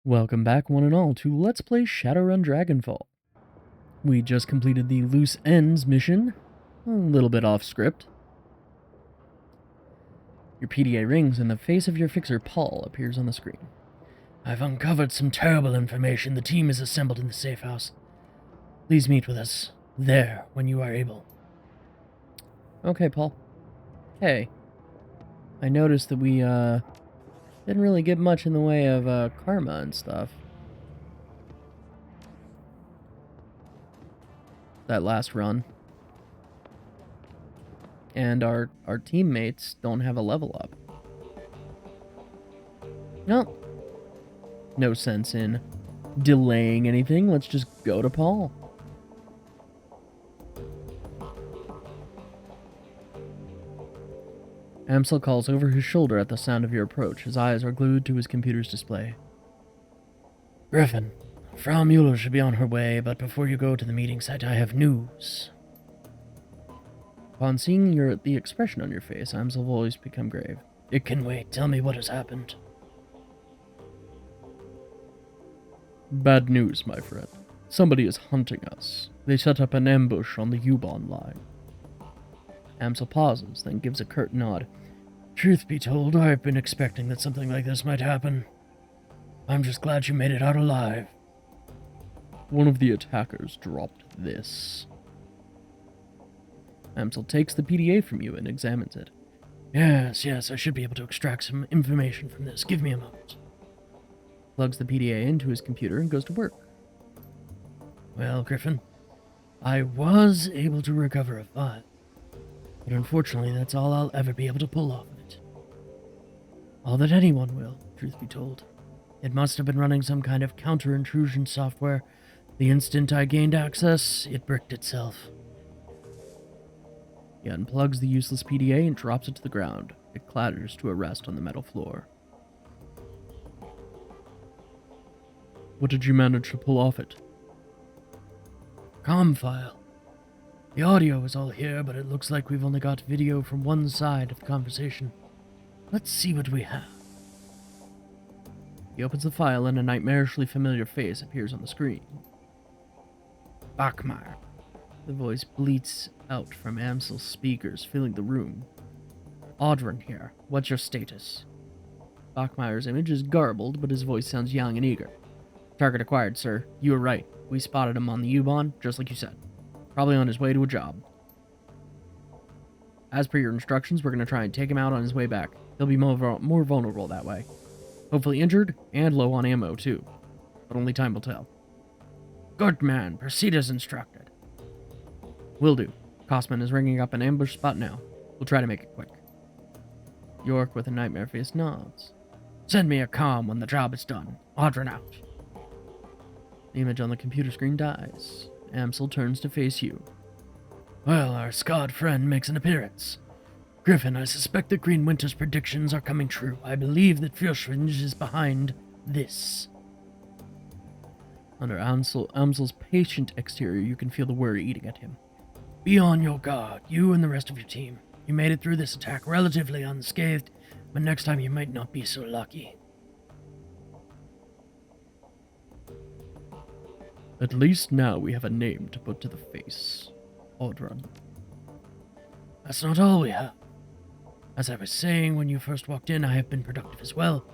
Welcome back, one and all, to Let's Play Shadowrun Dragonfall. We just completed the Loose Ends mission, a little bit off script. Your PDA rings and the face of your fixer, Paul, appears on the screen. I've uncovered some terrible information. The team is assembled in the safe house. Please meet with us there when you are able. Okay, Paul. Hey. I noticed that we, didn't really get much in the way of, karma and stuff. That last run. And our teammates don't have a level up. No. No sense in delaying anything. Let's just go to Paul. Amsel calls over his shoulder at the sound of your approach. His eyes are glued to his computer's display. Griffin, Frau Mueller should be on her way, but before you go to the meeting site, I have news. Upon seeing the expression on your face, Amsel's voice become grave. It can wait. Tell me what has happened. Bad news, my friend. Somebody is hunting us. They set up an ambush on the U-Bahn line. Amsel pauses, then gives a curt nod. Truth be told, I've been expecting that something like this might happen. I'm just glad you made it out alive. One of the attackers dropped this. Amsel takes the PDA from you and examines it. Yes, I should be able to extract some information from this. Give me a moment. Plugs the PDA into his computer and goes to work. Well, Griffin, I was able to recover a file, but unfortunately that's all I'll ever be able to pull off of it. All that anyone will, truth be told. It must have been running some kind of counter-intrusion software. The instant I gained access, it bricked itself. He unplugs the useless PDA and drops it to the ground. It clatters to a rest on the metal floor. What did you manage to pull off it? Com file. The audio is all here, but it looks like we've only got video from one side of the conversation. Let's see what we have. He opens the file and a nightmarishly familiar face appears on the screen. Bachmeier. The voice bleats out from Amsel's speakers, filling the room. Audrun here. What's your status? Bachmeier's image is garbled, but his voice sounds young and eager. Target acquired, sir. You were right. We spotted him on the U-Bahn, just like you said. Probably on his way to a job. As per your instructions, we're going to try and take him out on his way back. He'll be more vulnerable that way. Hopefully injured, and low on ammo, too. But only time will tell. Good man. Proceed as instructed. Will do. Cosman is ringing up an ambush spot now. We'll try to make it quick. York, with a nightmare face, nods. Send me a comm when the job is done. Audrun out. The image on the computer screen dies. Amsel turns to face you. Well, our scarred friend makes an appearance. Griffin, I suspect that Green Winter's predictions are coming true. I believe that Fürschwinge is behind this. Under Amsel's patient exterior, you can feel the worry eating at him. Be on your guard, you and the rest of your team. You made it through this attack relatively unscathed, but next time you might not be so lucky. At least now we have a name to put to the face. Audrun. That's not all we have. As I was saying when you first walked in, I have been productive as well.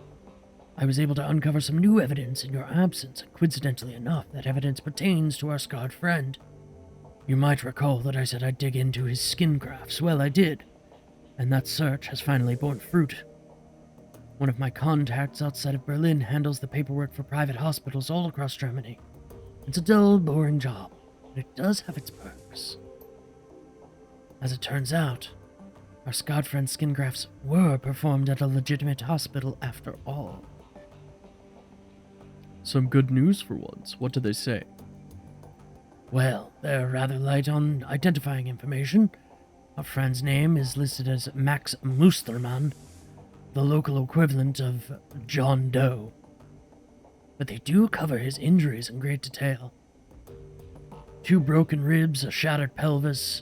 I was able to uncover some new evidence in your absence, and coincidentally enough, that evidence pertains to our scarred friend. You might recall that I said I'd dig into his skin grafts. Well, I did, and that search has finally borne fruit. One of my contacts outside of Berlin handles the paperwork for private hospitals all across Germany. It's a dull, boring job, but it does have its perks. As it turns out, our scarred friend's skin grafts were performed at a legitimate hospital after all. Some good news for once. What do they say? Well, they're rather light on identifying information. Our friend's name is listed as Max Mustermann, the local equivalent of John Doe. But they do cover his injuries in great detail. 2 broken ribs, a shattered pelvis,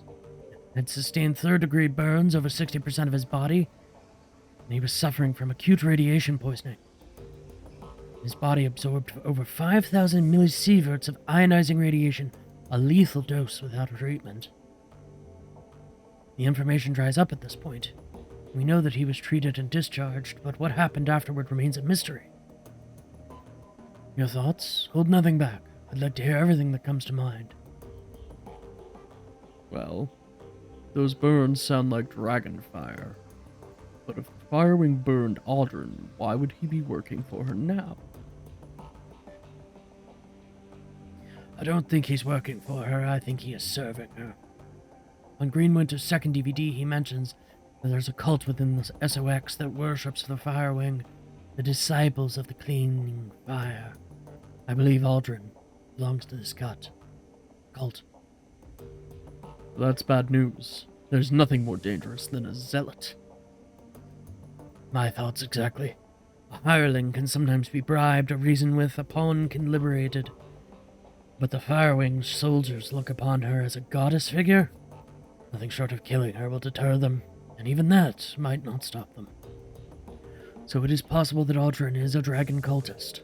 had sustained third-degree burns over 60% of his body, and he was suffering from acute radiation poisoning. His body absorbed over 5,000 millisieverts of ionizing radiation, a lethal dose without treatment. The information dries up at this point. We know that he was treated and discharged, but what happened afterward remains a mystery. Your thoughts? Hold nothing back. I'd like to hear everything that comes to mind. Well, those burns sound like dragon fire. But if Firewing burned Audrun, why would he be working for her now? I don't think he's working for her, I think he is serving her. On Greenwinter's second DVD, he mentions that there's a cult within the SOX that worships the Firewing, the disciples of the cleaning fire. I believe Audrun belongs to this cult. That's bad news. There's nothing more dangerous than a zealot. My thoughts exactly. A hireling can sometimes be bribed or reasoned with, a pawn can liberated. But the Firewing's soldiers look upon her as a goddess figure. Nothing short of killing her will deter them, and even that might not stop them. So it is possible that Audrun is a dragon cultist.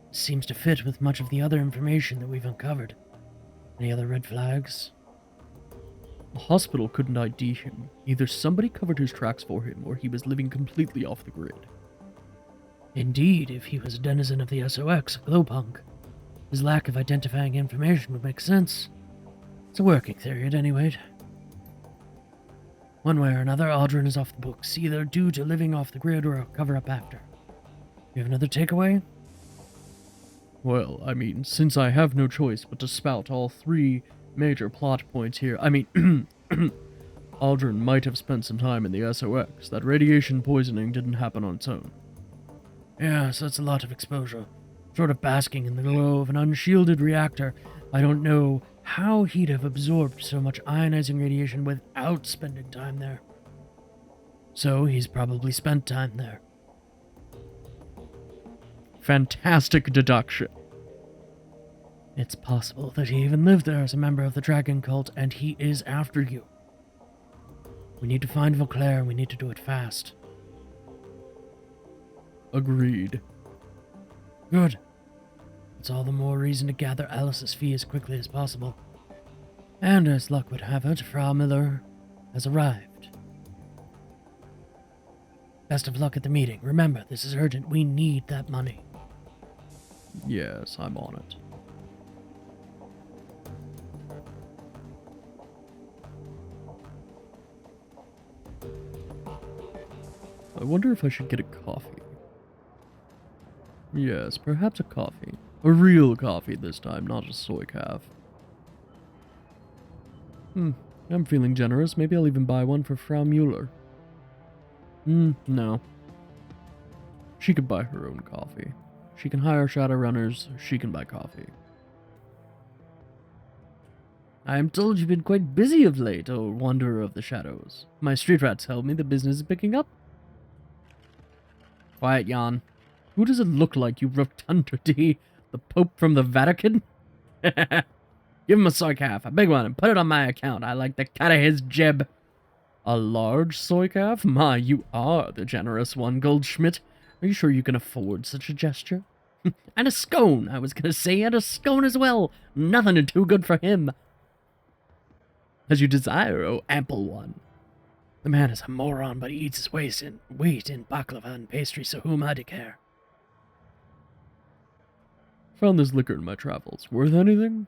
This seems to fit with much of the other information that we've uncovered. Any other red flags? The hospital couldn't ID him. Either somebody covered his tracks for him, or he was living completely off the grid. Indeed, if he was a denizen of the SOX, a glowpunk, his lack of identifying information would make sense. It's a working theory at any rate. One way or another, Audrun is off the books, either due to living off the grid or a cover-up after. You have another takeaway? Well, I mean, since I have no choice but to spout all three major plot points here, Audrun might have spent some time in the SOX. That radiation poisoning didn't happen on its own. Yes, that's a lot of exposure. Sort of basking in the glow of an unshielded reactor. I don't know how he'd have absorbed so much ionizing radiation without spending time there. So he's probably spent time there. Fantastic deduction. It's possible that he even lived there as a member of the dragon cult, and he is after you. We need to find Vauclair, and we need to do it fast. Agreed. Good. It's all the more reason to gather Alice's fee as quickly as possible. And as luck would have it, Frau Miller has arrived. Best of luck at the meeting. Remember, this is urgent. We need that money. Yes, I'm on it. I wonder if I should get a coffee. Yes, perhaps a coffee. A real coffee this time, not a soy calf. I'm feeling generous. Maybe I'll even buy one for Frau Mueller. No. She could buy her own coffee. She can hire Shadowrunners. She can buy coffee. I am told you've been quite busy of late, O Wanderer of the Shadows. My street rat tell me the business is picking up. Quiet, Jan. Who does it look like, you rotundity? The Pope from the Vatican? Give him a soy calf, a big one, and put it on my account. I like the cut of his jib. A large soy calf? My, you are the generous one, Goldschmidt. Are you sure you can afford such a gesture? And a scone, I was gonna say, and a scone as well. Nothing too good for him. As you desire, O ample one. The man is a moron, but he eats his weight in baklava and pastry, so who am I to care? Found this liquor in my travels. Worth anything?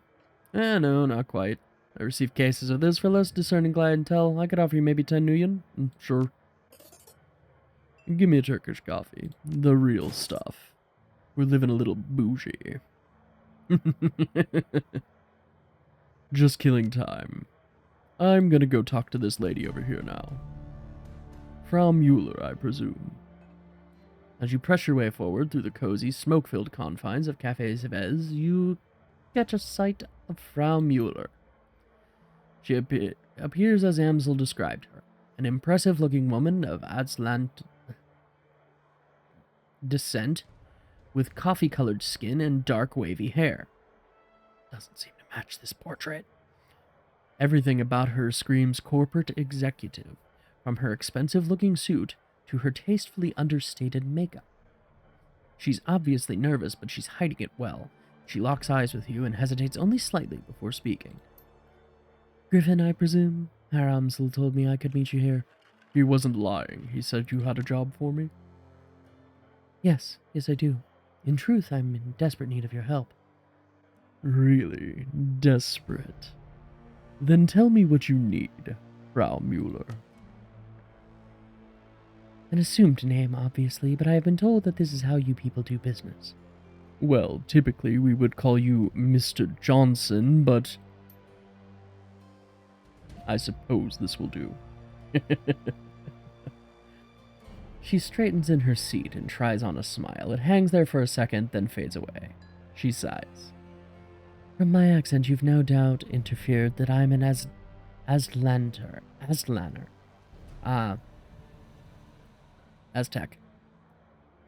No, not quite. I received cases of this for less discerning clientele. I could offer you maybe 10 nuyen. Sure. Give me a Turkish coffee. The real stuff. We're living a little bougie. Just killing time. I'm gonna go talk to this lady over here now. Frau Mueller, I presume. As you press your way forward through the cozy, smoke-filled confines of Café Chavez, you catch a sight of Frau Mueller. She appears as Amsel described her, an impressive-looking woman of Aztlant descent, with coffee-colored skin and dark, wavy hair. Doesn't seem to match this portrait. Everything about her screams corporate executive, from her expensive-looking suit to her tastefully understated makeup. She's obviously nervous, but she's hiding it well. She locks eyes with you and hesitates only slightly before speaking. Griffin, I presume? Herr Amsel told me I could meet you here. He wasn't lying. He said you had a job for me. Yes, I do. In truth, I'm in desperate need of your help. Really? Desperate? Then tell me what you need, Frau Mueller. An assumed name, obviously, but I have been told that this is how you people do business. Well, typically we would call you Mr. Johnson, but I suppose this will do. She straightens in her seat and tries on a smile. It hangs there for a second, then fades away. She sighs. From my accent, you've no doubt interfered that I'm an Aztlaner. Aztec.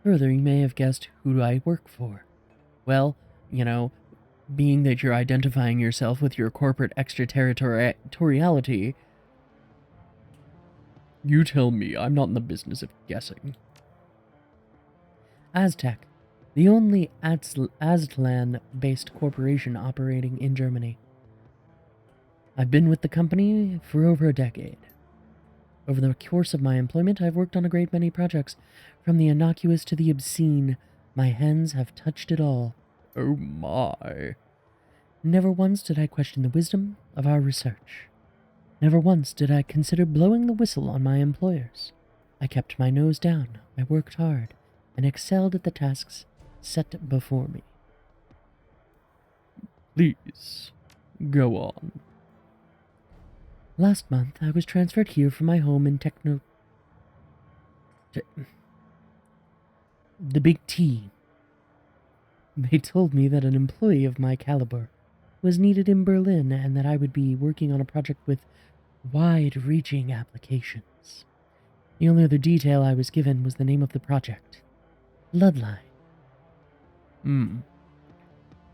Further, you may have guessed who I work for. Well, being that you're identifying yourself with your corporate extraterritoriality, you tell me. I'm not in the business of guessing. Aztec, the only Aztlan-based corporation operating in Germany. I've been with the company for over a decade. Over the course of my employment, I've worked on a great many projects, from the innocuous to the obscene. My hands have touched it all. Oh my. Never once did I question the wisdom of our research. Never once did I consider blowing the whistle on my employers. I kept my nose down, I worked hard, and excelled at the tasks set before me. Please, go on. Last month, I was transferred here from my home in the Big T. They told me that an employee of my caliber was needed in Berlin and that I would be working on a project with wide-reaching applications. The only other detail I was given was the name of the project. Bloodline.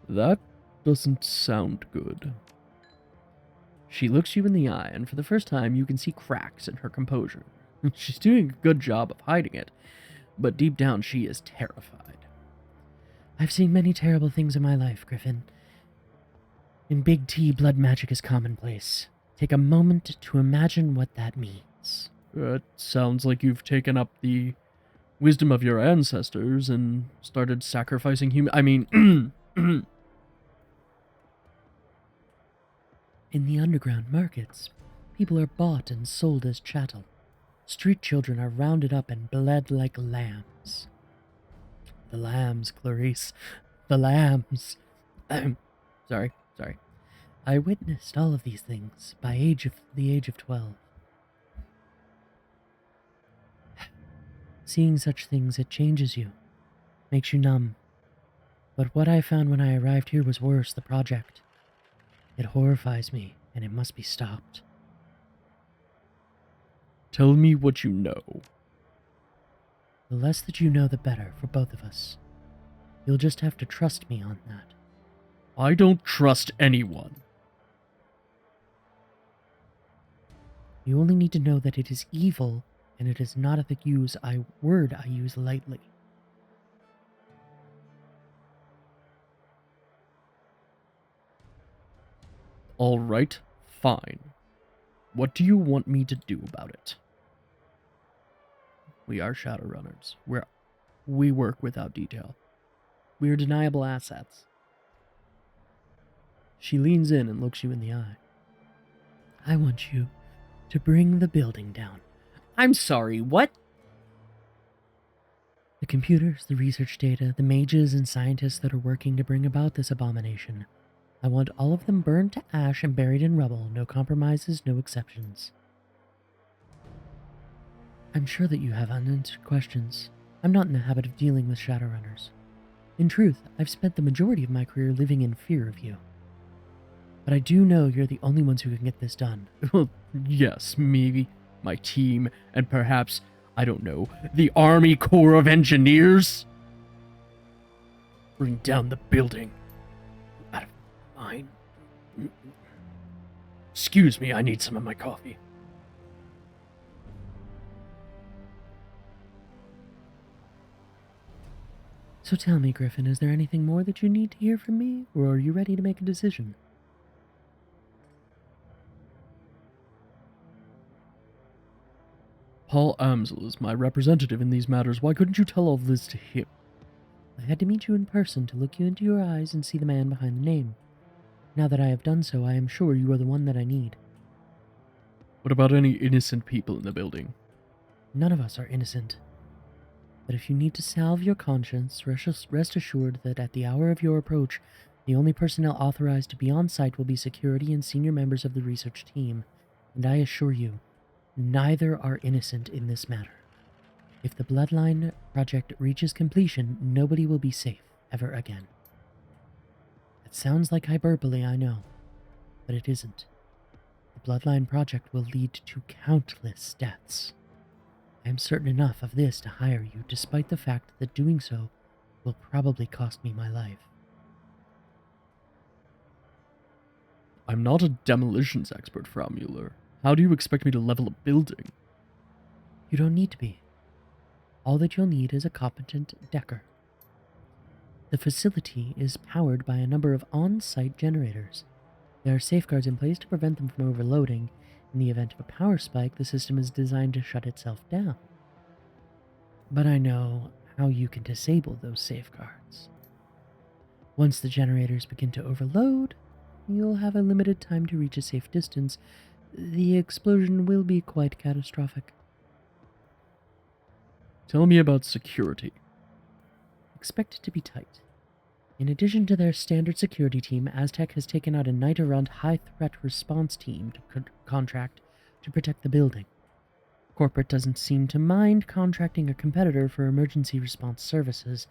That doesn't sound good. She looks you in the eye, and for the first time you can see cracks in her composure. She's doing a good job of hiding it, but deep down she is terrified. I've seen many terrible things in my life, Griffin. In Big T, blood magic is commonplace. Take a moment to imagine what that means. It sounds like you've taken up the wisdom of your ancestors and started sacrificing In the underground markets, people are bought and sold as chattel. Street children are rounded up and bled like lambs. The lambs, Clarice. The lambs. Sorry. I witnessed all of these things by the age of 12. Seeing such things, it changes you. Makes you numb. But what I found when I arrived here was worse, the project. It horrifies me, and it must be stopped. Tell me what you know. The less that you know, the better for both of us. You'll just have to trust me on that. I don't trust anyone. You only need to know that it is evil, and it is not a word I use lightly. All right, fine. What do you want me to do about it? We are Shadowrunners. We work without detail. We are deniable assets. She leans in and looks you in the eye. I want you to bring the building down. I'm sorry, what? The computers, the research data, the mages and scientists that are working to bring about this abomination. I want all of them burned to ash and buried in rubble. No compromises, no exceptions. I'm sure that you have unanswered questions. I'm not in the habit of dealing with Shadowrunners. In truth, I've spent the majority of my career living in fear of you. But I do know you're the only ones who can get this done. Well, yes, maybe my team, and perhaps, I don't know, the Army Corps of Engineers? Bring down the building. Out of mind. Excuse me, I need some of my coffee. So tell me, Griffin, is there anything more that you need to hear from me, or are you ready to make a decision? Paul Amsel is my representative in these matters. Why couldn't you tell all this to him? I had to meet you in person to look you into your eyes and see the man behind the name. Now that I have done so, I am sure you are the one that I need. What about any innocent people in the building? None of us are innocent. But if you need to salve your conscience, rest assured that at the hour of your approach, the only personnel authorized to be on site will be security and senior members of the research team. And I assure you, neither are innocent in this matter. If the Bloodline project reaches completion, nobody will be safe ever again. It sounds like hyperbole, I know, but it isn't. The Bloodline project will lead to countless deaths. I am certain enough of this to hire you, despite the fact that doing so will probably cost me my life. I'm not a demolitions expert, Frau Mueller. How do you expect me to level a building? You don't need to be. All that you'll need is a competent decker. The facility is powered by a number of on-site generators. There are safeguards in place to prevent them from overloading. In the event of a power spike, the system is designed to shut itself down. But I know how you can disable those safeguards. Once the generators begin to overload, you'll have a limited time to reach a safe distance. The explosion will be quite catastrophic. Tell me about security. Expect it to be tight. In addition to their standard security team, Aztec has taken out a night-around high-threat response team to contract to protect the building. Corporate doesn't seem to mind contracting a competitor for emergency response services.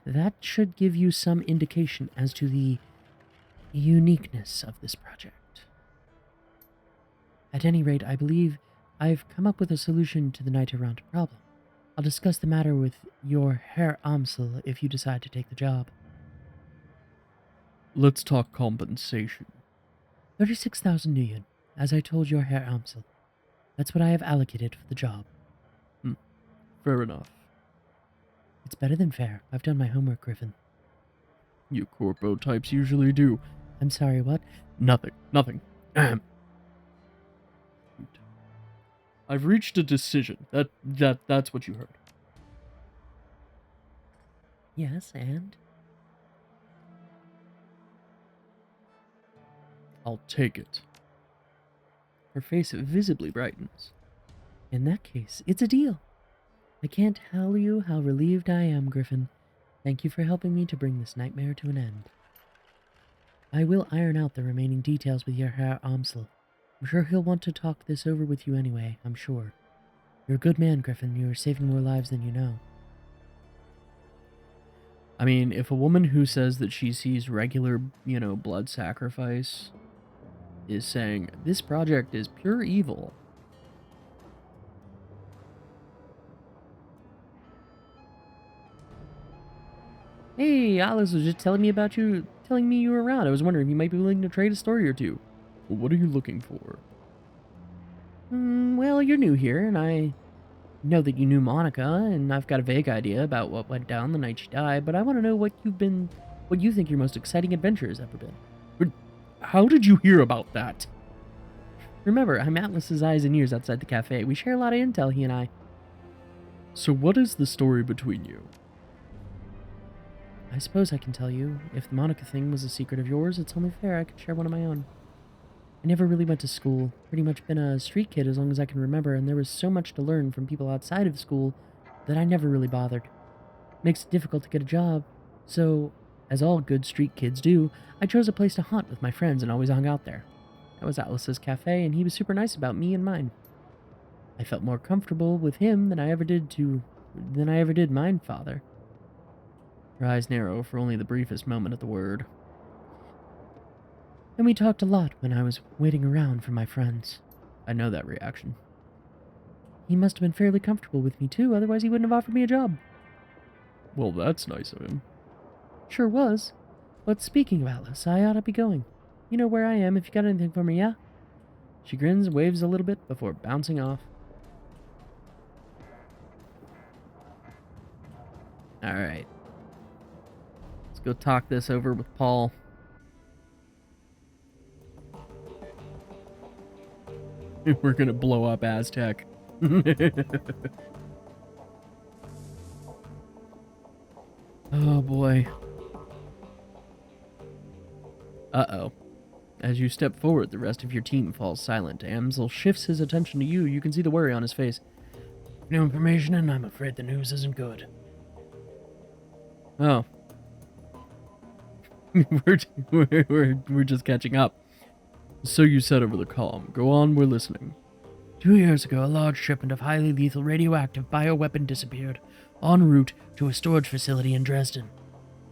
That should give you some indication as to the uniqueness of this project. At any rate, I believe I've come up with a solution to the night-around problem. I'll discuss the matter with your Herr Amsel if you decide to take the job. Let's talk compensation. 36,000 Nuyen, as I told your Herr Amsel. That's what I have allocated for the job. Fair enough. It's better than fair. I've done my homework, Griffin. You corpo types usually do. I'm sorry, what? Nothing. I've reached a decision. That's what you heard. Yes, and? I'll take it. Her face visibly brightens. In that case, it's a deal. I can't tell you how relieved I am, Griffin. Thank you for helping me to bring this nightmare to an end. I will iron out the remaining details with your Herr Amsel. I'm sure he'll want to talk this over with you anyway, I'm sure. You're a good man, Griffin. You're saving more lives than you know. I mean, if a woman who says that she sees regular, blood sacrifice is saying, this project is pure evil. Hey, Alice was just telling me you were around. I was wondering if you might be willing to trade a story or two. What are you looking for? Well, you're new here, and I know that you knew Monica, and I've got a vague idea about what went down the night she died, but I want to know what you think your most exciting adventure has ever been. How did you hear about that? Remember, I'm Atlas's eyes and ears outside the cafe. We share a lot of intel, he and I. So what is the story between you? I suppose I can tell you. If the Monica thing was a secret of yours, it's only fair I could share one of my own. I never really went to school. Pretty much been a street kid as long as I can remember, and there was so much to learn from people outside of school that I never really bothered. Makes it difficult to get a job, so, as all good street kids do, I chose a place to hunt with my friends and always hung out there. That was Atlas's cafe, and he was super nice about me and mine. I felt more comfortable with him than I ever did mine father. Her eyes narrow for only the briefest moment at the word. And we talked a lot when I was waiting around for my friends. I know that reaction. He must have been fairly comfortable with me too, otherwise he wouldn't have offered me a job. Well, that's nice of him. Sure was. But speaking of Atlas, I ought to be going. You know where I am if you got anything for me, yeah? She grins and waves a little bit before bouncing off. Alright. go talk this over with Paul. We're gonna blow up Aztec. Oh boy. Uh-oh. As you step forward, the rest of your team falls silent. Amsel shifts his attention to you. You can see the worry on his face. New information, and I'm afraid the news isn't good. Oh. we're just catching up. So you said over the comm. Go on, we're listening. 2 years ago, a large shipment of highly lethal radioactive bioweapon disappeared, en route to a storage facility in Dresden.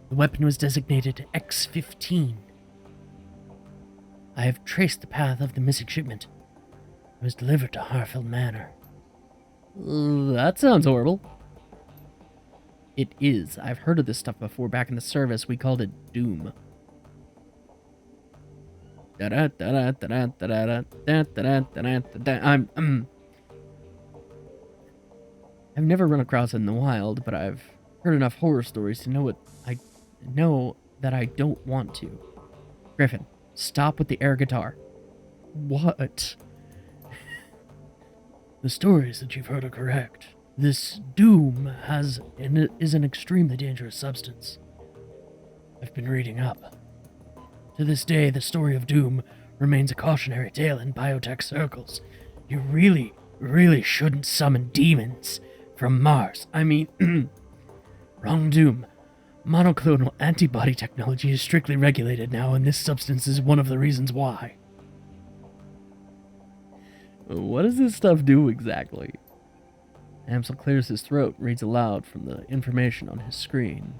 The weapon was designated X-15. I have traced the path of the missing shipment. It was delivered to Harfield Manor. That sounds horrible. It is. I've heard of this stuff before. Back in the service, we called it Doom. I've never run across it in the wild, but I've heard enough horror stories to know that I don't want to. Griffin, stop with the air guitar. What? The stories that you've heard are correct. This Doom is an extremely dangerous substance. I've been reading up. To this day, the story of Doom remains a cautionary tale in biotech circles. You really, really shouldn't summon demons from Mars. I mean, wrong Doom. Monoclonal antibody technology is strictly regulated now, and this substance is one of the reasons why. What does this stuff do exactly? Amsel clears his throat and reads aloud from the information on his screen.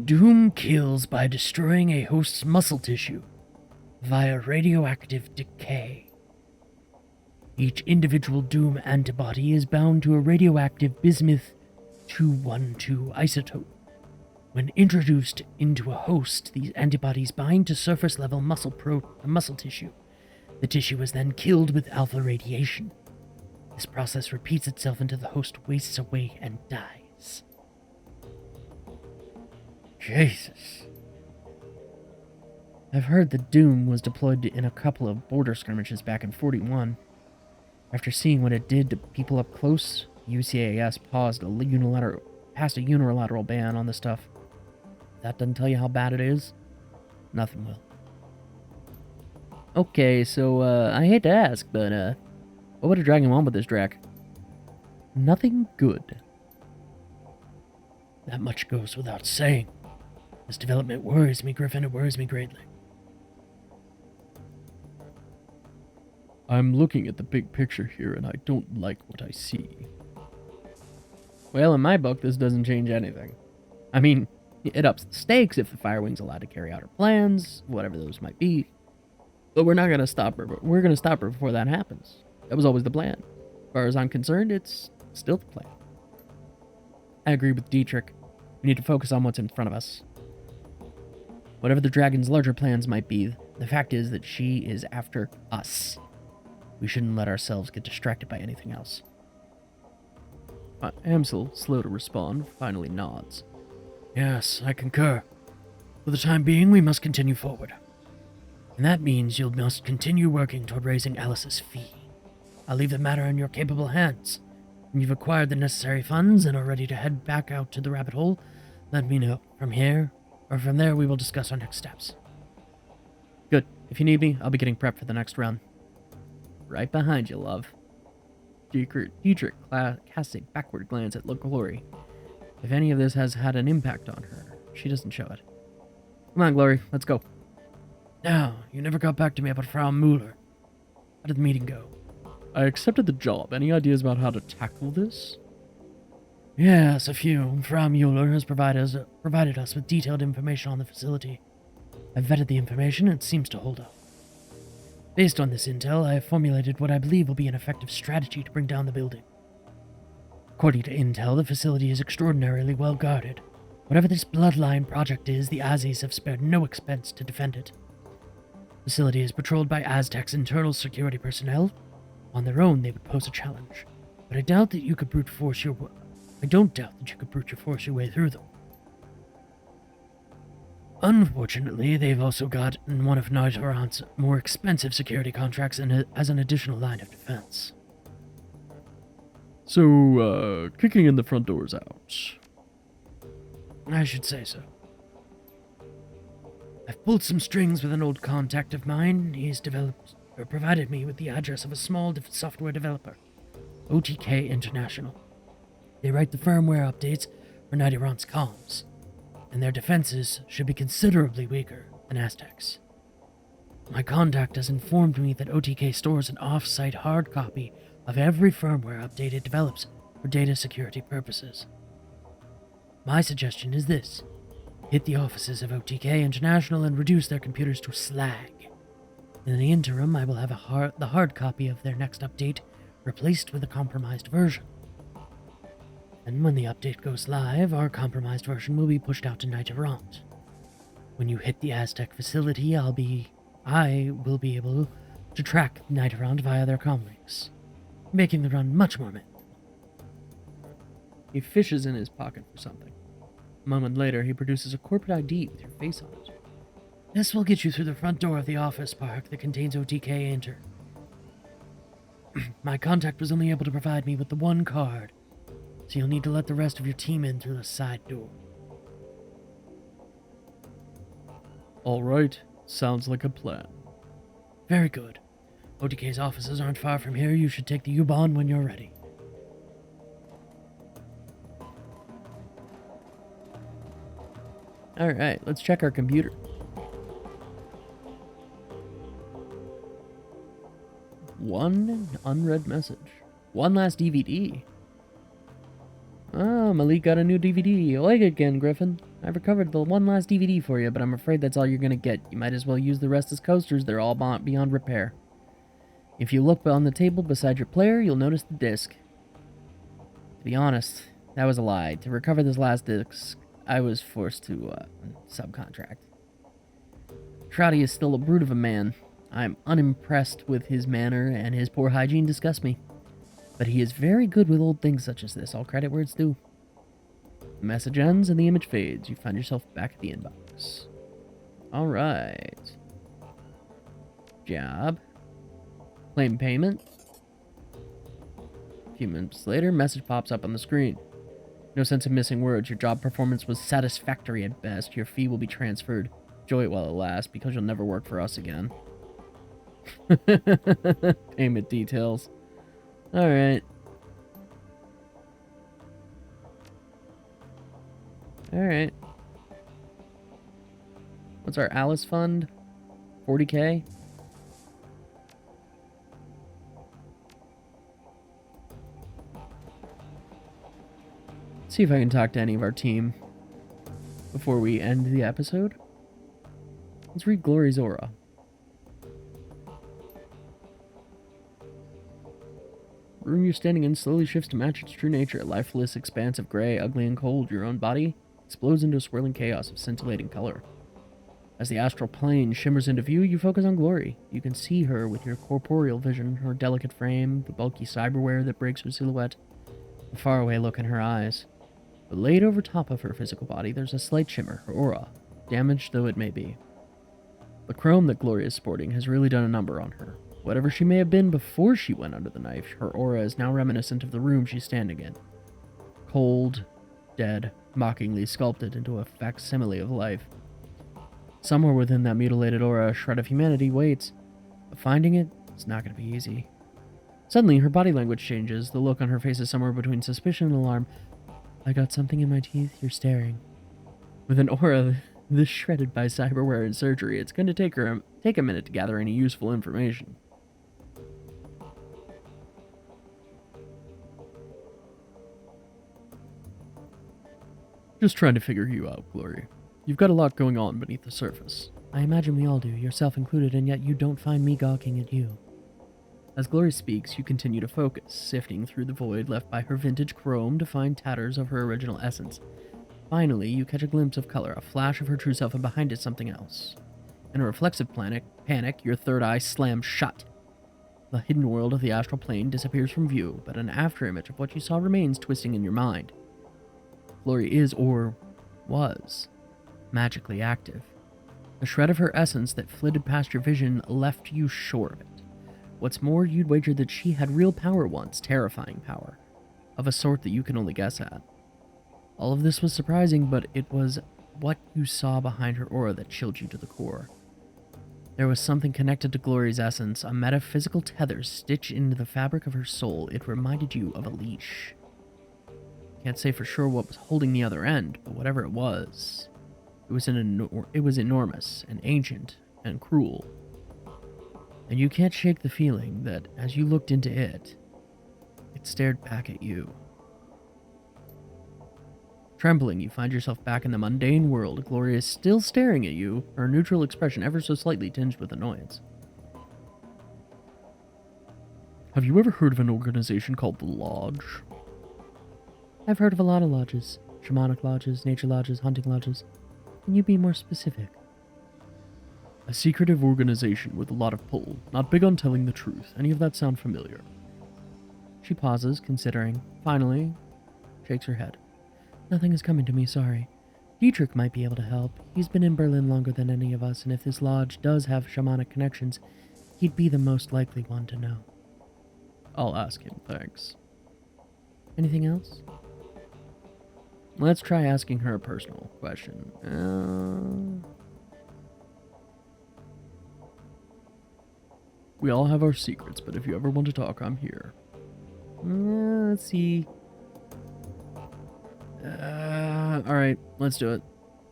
Doom kills by destroying a host's muscle tissue via radioactive decay. Each individual Doom antibody is bound to a radioactive bismuth-212 isotope. When introduced into a host, these antibodies bind to surface-level muscle tissue. The tissue is then killed with alpha radiation. This process repeats itself until the host wastes away and dies. Jesus. I've heard that Doom was deployed in a couple of border skirmishes back in 41. After seeing what it did to people up close, UCAS passed a unilateral ban on the stuff. If that doesn't tell you how bad it is, nothing will. Okay, so, I hate to ask, but, what would a dragon want with this Drac? Nothing good. That much goes without saying. This development worries me, Griffin. It worries me greatly. I'm looking at the big picture here, and I don't like what I see. Well, in my book, this doesn't change anything. I mean, it ups the stakes if the Firewing's allowed to carry out her plans, whatever those might be. But we're not going to stop her. But we're going to stop her before that happens. That was always the plan. As far as I'm concerned, it's still the plan. I agree with Dietrich. We need to focus on what's in front of us. Whatever the dragon's larger plans might be, the fact is that she is after us. We shouldn't let ourselves get distracted by anything else. Amsel, slow to respond, finally nods. Yes, I concur. For the time being, we must continue forward. And that means you must continue working toward raising Alice's fee. I'll leave the matter in your capable hands. When you've acquired the necessary funds and are ready to head back out to the rabbit hole, let me know. From there, we will discuss our next steps. Good. If you need me, I'll be getting prepped for the next round. Right behind you, love. Dietrich casts a backward glance at Glory. If any of this has had an impact on her, she doesn't show it. Come on, Glory, let's go. Now, you never got back to me about Frau Mueller. How did the meeting go? I accepted the job. Any ideas about how to tackle this? Yes, a few. Frau Mueller has provided us with detailed information on the facility. I've vetted the information and it seems to hold up. Based on this intel, I have formulated what I believe will be an effective strategy to bring down the building. According to intel, the facility is extraordinarily well guarded. Whatever this bloodline project is, the Azis have spared no expense to defend it. The facility is patrolled by Aztec's internal security personnel. On their own, they would pose a challenge, but I don't doubt that you could brute force your way through them. Unfortunately, they've also gotten one of Nidoran's more expensive security contracts as an additional line of defense. So, kicking in the front door's out. I should say so. I've pulled some strings with an old contact of mine. He's provided me with the address of a small software developer, OTK International. They write the firmware updates for Nidoran's comms, and their defenses should be considerably weaker than Aztec's. My contact has informed me that OTK stores an off-site hard copy of every firmware update it develops for data security purposes. My suggestion is this: hit the offices of OTK International and reduce their computers to slag. In the interim, I will have the hard copy of their next update replaced with a compromised version. And when the update goes live, our compromised version will be pushed out to Nidoran. When you hit the Aztec facility, I will be able to track Nidoran via their comlinks, making the run much more manageable. He fishes in his pocket for something. A moment later, he produces a corporate ID with your face on it. This will get you through the front door of the office park that contains OTK Enter. My contact was only able to provide me with the one card, so you'll need to let the rest of your team in through the side door. Alright, sounds like a plan. Very good. OTK's offices aren't far from here. You should take the U-Bahn when you're ready. Alright, let's check our computer. One unread message. One last DVD. Oh, Malik got a new DVD. Like again, Griffin. I've recovered the one last DVD for you, but I'm afraid that's all you're gonna get. You might as well use the rest as coasters. They're all beyond repair. If you look on the table beside your player, you'll notice the disc. To be honest, that was a lie. To recover this last disc, I was forced to subcontract. Trouty is still a brute of a man. I'm unimpressed with his manner, and his poor hygiene disgusts me. But he is very good with old things such as this. All credit where it's due. The message ends and the image fades. You find yourself back at the inbox. Alright. Job. Claim payment. A few minutes later, message pops up on the screen. No sense of missing words. Your job performance was satisfactory at best. Your fee will be transferred. Enjoy it while it lasts, because you'll never work for us again. Payment details. Alright. Alright. What's our Alice fund? 40K? See if I can talk to any of our team before we end the episode. Let's read Glory's aura. The room you're standing in slowly shifts to match its true nature, a lifeless expanse of gray, ugly and cold. Your own body explodes into a swirling chaos of scintillating color. As the astral plane shimmers into view, you focus on Glory. You can see her with your corporeal vision, her delicate frame, the bulky cyberware that breaks her silhouette, the faraway look in her eyes. But laid over top of her physical body, there's a slight shimmer, her aura, damaged though it may be. The chrome that Glory is sporting has really done a number on her. Whatever she may have been before she went under the knife, her aura is now reminiscent of the room she's standing in. Cold, dead, mockingly sculpted into a facsimile of life. Somewhere within that mutilated aura, a shred of humanity waits, but finding it is not going to be easy. Suddenly, her body language changes. The look on her face is somewhere between suspicion and alarm. I got something in my teeth, you're staring. With an aura this shredded by cyberware and surgery, it's going to take a minute to gather any useful information. Just trying to figure you out, Glory. You've got a lot going on beneath the surface. I imagine we all do, yourself included, and yet you don't find me gawking at you. As Glory speaks, you continue to focus, sifting through the void left by her vintage chrome to find tatters of her original essence. Finally, you catch a glimpse of color, a flash of her true self, and behind it something else. In a reflexive panic, your third eye slams shut. The hidden world of the astral plane disappears from view, but an afterimage of what you saw remains twisting in your mind. Glory is, or was, magically active. The shred of her essence that flitted past your vision left you sure of it. What's more, you'd wager that she had real power once, terrifying power, of a sort that you can only guess at. All of this was surprising, but it was what you saw behind her aura that chilled you to the core. There was something connected to Glory's essence, a metaphysical tether stitched into the fabric of her soul. It reminded you of a leash. Can't say for sure what was holding the other end, but whatever it was enormous and ancient and cruel. And you can't shake the feeling that as you looked into it, it stared back at you. Trembling, you find yourself back in the mundane world. Gloria is still staring at you, her neutral expression ever so slightly tinged with annoyance. Have you ever heard of an organization called the Lodge? I've heard of a lot of lodges. Shamanic lodges, nature lodges, hunting lodges. Can you be more specific? A secretive organization with a lot of pull, not big on telling the truth. Any of that sound familiar? She pauses, considering. Finally, shakes her head. Nothing is coming to me, sorry. Dietrich might be able to help. He's been in Berlin longer than any of us, and if this lodge does have shamanic connections, he'd be the most likely one to know. I'll ask him, thanks. Anything else? Let's try asking her a personal question. We all have our secrets, but if you ever want to talk, I'm here. Let's see. Alright, let's do it.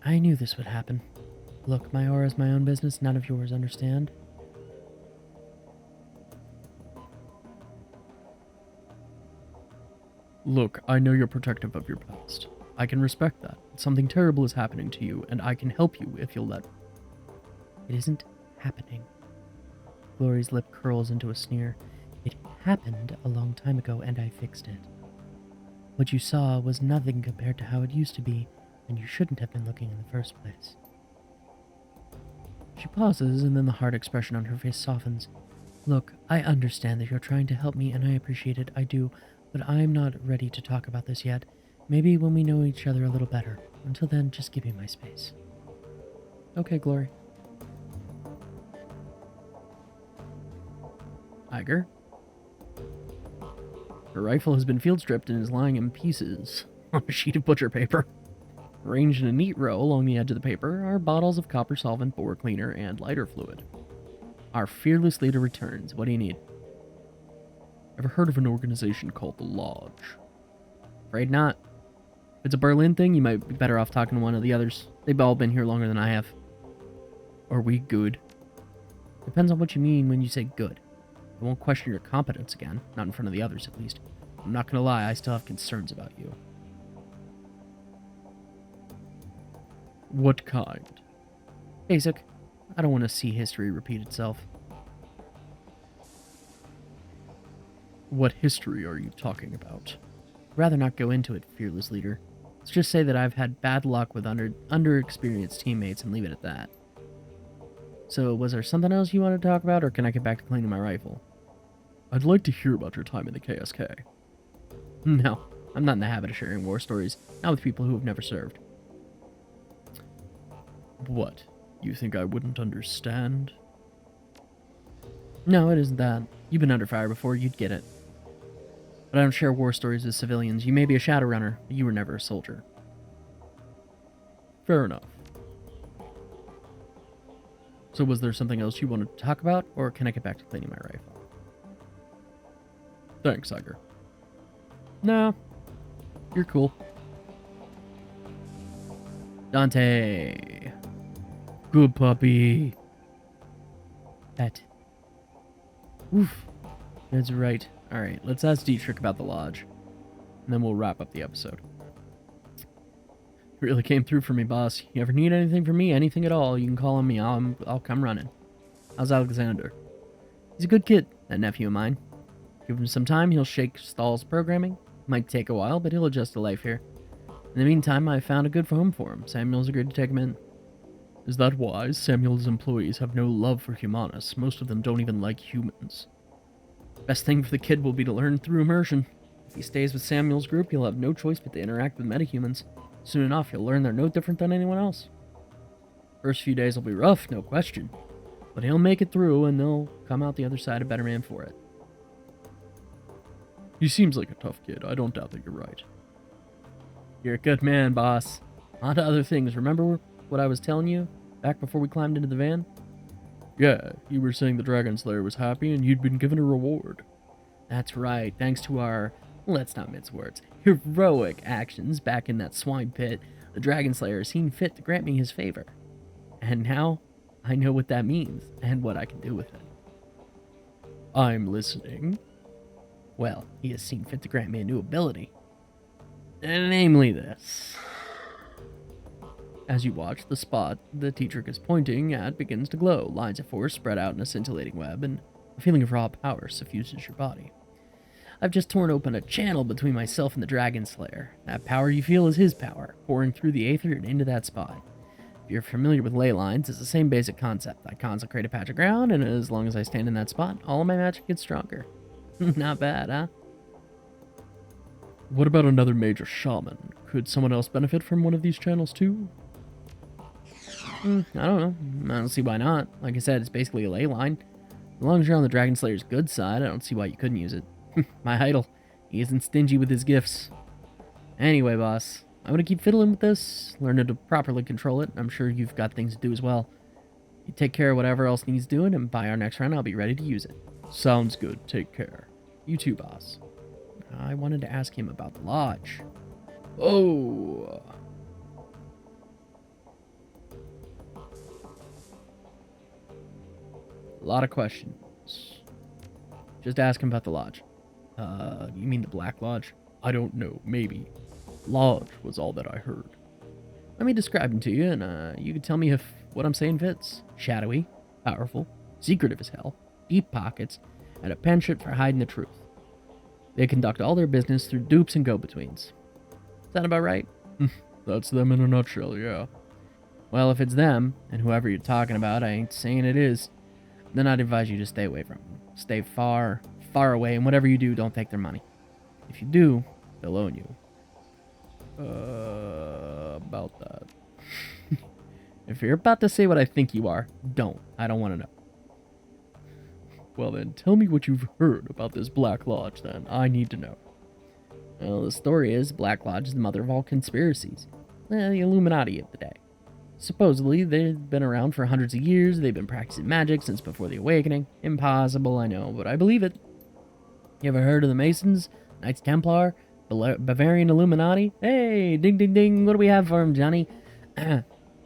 I knew this would happen. Look, my aura is my own business, none of yours, understand? Look, I know you're protective of your past. I can respect that. Something terrible is happening to you, and I can help you if you'll let... It isn't happening. Glory's lip curls into a sneer. It happened a long time ago, and I fixed it. What you saw was nothing compared to how it used to be, and you shouldn't have been looking in the first place. She pauses, and then the hard expression on her face softens. Look, I understand that you're trying to help me, and I appreciate it, I do, but I'm not ready to talk about this yet. Maybe when we know each other a little better. Until then, just give me my space. Okay, Glory. Iger? Her rifle has been field stripped and is lying in pieces on a sheet of butcher paper. Arranged in a neat row along the edge of the paper are bottles of copper solvent, bore cleaner, and lighter fluid. Our fearless leader returns. What do you need? Ever heard of an organization called the Lodge? Afraid not. If it's a Berlin thing, you might be better off talking to one of the others. They've all been here longer than I have. Are we good? Depends on what you mean when you say good. I won't question your competence again, not in front of the others at least. I'm not gonna lie, I still have concerns about you. What kind? Basic. I don't want to see history repeat itself. What history are you talking about? I'd rather not go into it, fearless leader. Let's just say that I've had bad luck with underexperienced teammates and leave it at that. So, was there something else you wanted to talk about, or can I get back to cleaning my rifle? I'd like to hear about your time in the KSK. No, I'm not in the habit of sharing war stories, not with people who have never served. What? You think I wouldn't understand? No, it isn't that. You've been under fire before, you'd get it. But I don't share war stories with civilians. You may be a Shadowrunner, but you were never a soldier. Fair enough. So was there something else you wanted to talk about, or can I get back to cleaning my rifle? Thanks, Iger. No. You're cool. Dante. Good puppy. Pet. Oof. That's right. Alright, let's ask Dietrich about the lodge. And then we'll wrap up the episode. Really came through for me, boss. You ever need anything from me, anything at all, you can call on me. I'll come running. How's Alexander? He's a good kid, that nephew of mine. Give him some time, he'll shake Stahl's programming. Might take a while, but he'll adjust to life here. In the meantime, I found a good home for him. Samuel's agreed to take him in. Is that wise? Samuel's employees have no love for Humanus. Most of them don't even like humans. Best thing for the kid will be to learn through immersion. If he stays with Samuel's group, he'll have no choice but to interact with metahumans. Soon enough, he'll learn they're no different than anyone else. First few days will be rough, no question. But he'll make it through, and they'll come out the other side a better man for it. He seems like a tough kid. I don't doubt that you're right. You're a good man, boss. On to other things. Remember what I was telling you back before we climbed into the van? Yeah, you were saying the Dragon Slayer was happy and you'd been given a reward. That's right. Thanks to our, let's not mince words, heroic actions back in that swine pit, the Dragon Slayer has seen fit to grant me his favor. And now, I know what that means and what I can do with it. I'm listening. Well, he has seen fit to grant me a new ability. Namely this. As you watch, the spot the teacher is pointing at begins to glow. Lines of force spread out in a scintillating web, and a feeling of raw power suffuses your body. I've just torn open a channel between myself and the Dragon Slayer. That power you feel is his power, pouring through the aether and into that spot. If you're familiar with ley lines, it's the same basic concept. I consecrate a patch of ground, and as long as I stand in that spot, all of my magic gets stronger. Not bad, huh? What about another major shaman? Could someone else benefit from one of these channels too? I don't know. I don't see why not. Like I said, it's basically a ley line. As long as you're on the Dragon Slayer's good side, I don't see why you couldn't use it. My idol. He isn't stingy with his gifts. Anyway, boss, I'm gonna keep fiddling with this, learn to properly control it. I'm sure you've got things to do as well. You take care of whatever else needs doing, and by our next round, I'll be ready to use it. Sounds good. Take care. You too, boss. I wanted to ask him about the lodge. Oh. A lot of questions. Just ask him about the lodge. You mean the Black Lodge? I don't know. Maybe. Lodge was all that I heard. Let me describe him to you, and you can tell me if what I'm saying fits. Shadowy, powerful, secretive as hell, deep pockets, and a penchant for hiding the truth. They conduct all their business through dupes and go-betweens. Sound about right? That's them in a nutshell, yeah. Well, if it's them, and whoever you're talking about, I ain't saying it is, then I'd advise you to stay away from them. Stay far, far away, and whatever you do, don't take their money. If you do, they'll own you. About that. If you're about to say what I think you are, don't. I don't want to know. Well then, tell me what you've heard about this Black Lodge then. I need to know. Well, the story is, Black Lodge is the mother of all conspiracies. The Illuminati of the day. Supposedly, they've been around for hundreds of years. They've been practicing magic since before the Awakening. Impossible, I know, but I believe it. You ever heard of the Masons, Knights Templar, Bavarian Illuminati? Hey, ding ding ding, what do we have for them, Johnny?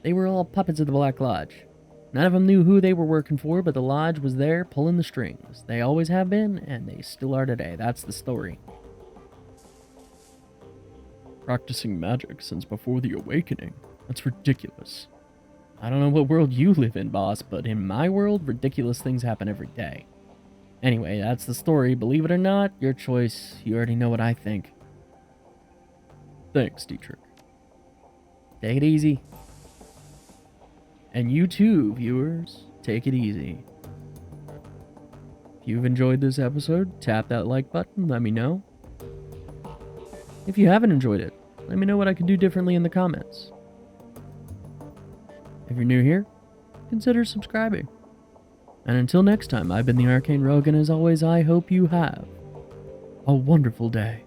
They were all puppets of the Black Lodge. None of them knew who they were working for, but the Lodge was there pulling the strings. They always have been, and they still are today. That's the story. Practicing magic since before the Awakening? That's ridiculous. I don't know what world you live in, boss, but in my world, ridiculous things happen every day. Anyway, that's the story. Believe it or not, your choice. You already know what I think. Thanks, Dietrich. Take it easy. And you too, viewers. Take it easy. If you've enjoyed this episode, tap that like button, let me know. If you haven't enjoyed it, let me know what I can do differently in the comments. If you're new here, consider subscribing. And until next time, I've been the Arcane Rogue, and as always, I hope you have a wonderful day.